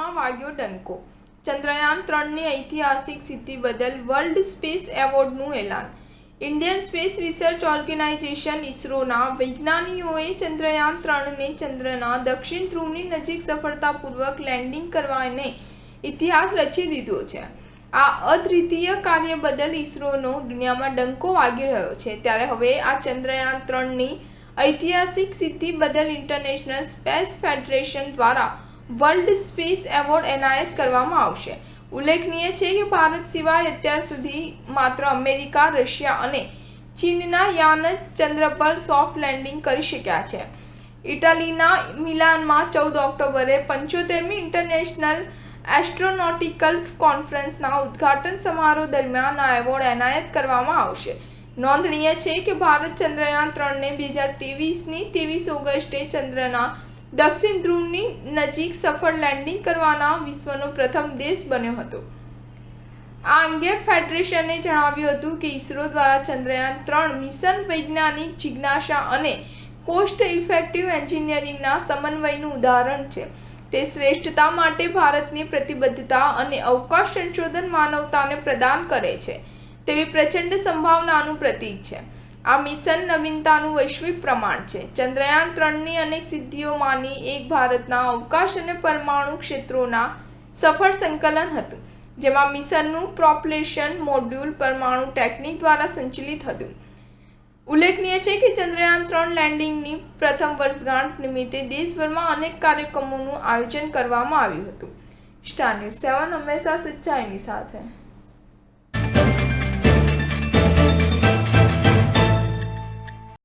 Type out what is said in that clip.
ઇસરોમાં વાગ્યો ડંકો। ચંદ્રયાન 3ની ઐતિહાસિક સિદ્ધિ બદલ વર્લ્ડ સ્પેસ એવોર્ડનું એલાન। ઇન્ડિયન સ્પેસ રિસર્ચ ઓર્ગેનાઇઝેશન ઇસરોના વૈજ્ઞાનિકોએ ચંદ્રયાન 3ને ચંદ્રના દક્ષિણ ધ્રુવની નજીક સફળતાપૂર્વક લેન્ડિંગ કરવાને ઇતિહાસ રચી દીધો છે। આ અદ્વિતીય કાર્ય બદલ ઇસરોનો દુનિયામાં ડંકો વાગી રહ્યો છે। ત્યારે હવે આ ચંદ્રયાન 3ની ઐતિહાસિક સિદ્ધિ બદલ ઇન્ટરનેશનલ સ્પેસ ફેડરેશન દ્વારા વર્લ્ડ સ્પેસ એવોર્ડ એનાયત કરવામાં આવશે। ઉલ્લેખનીય છે કે ભારત સિવાય અત્યાર સુધી માત્ર અમેરિકા, રશિયા અને ચીનના યાન જ ચંદ્ર પર સોફ્ટ લેન્ડિંગ કરી શક્યા છે। ઇટાલીના મિલાનમાં 14 ઓક્ટોબરે 75મી ઇન્ટરનેશનલ એસ્ટ્રોનોટિકલ કોન્ફરન્સના ઉદ્ઘાટન સમારોહ દરમિયાન આ એવોર્ડ એનાયત કરવામાં આવશે। નોંધનીય છે કે ભારત ચંદ્રયાન 3ને 2023ની 23 ઓગસ્ટે ચંદ્રના દક્ષિણ ધ્રુવની નજીક સફળ લેન્ડિંગ કરવાના વિશ્વનો પ્રથમ દેશ બન્યો હતો। આ અંગે ફેડરેશને જણાવ્યું હતું કે ઇસરો દ્વારા ચંદ્રયાન 3 મિશન વૈજ્ઞાનિક જિજ્ઞાસા અને કોસ્ટ ઇફેક્ટિવ એન્જિનિયરિંગના સમન્વયનું ઉદાહરણ છે। તે શ્રેષ્ઠતા માટે ભારતની પ્રતિબદ્ધતા અને અવકાશ સંશોધન માનવતાને પ્રદાન કરે છે તેવી પ્રચંડ સંભાવનાનું પ્રતીક છે। આ મિશન નવીનતાનું વૈશ્વિક પ્રમાણ છે। ચંદ્રયાન 3ની અનેક સિદ્ધિઓમાંની એક ભારતના અવકાશ અને પરમાણુ ક્ષેત્રોના સફળ સંકલન હતું, જેમાં મિશનનું પ્રોપલ્શન મોડ્યુલ પરમાણુ ટેકનિક દ્વારા સંચાલિત હતું। ઉલ્લેખનીય છે કે ચંદ્રયાન 3 લેન્ડિંગની પ્રથમ વર્ષગાંઠ નિમિત્તે દેશભરમાં અનેક કાર્યક્રમોનું આયોજન કરવામાં આવ્યું હતું। સ્ટાર ન્યૂઝ 7 હંમેશા સચ્ચાઈની સાથે।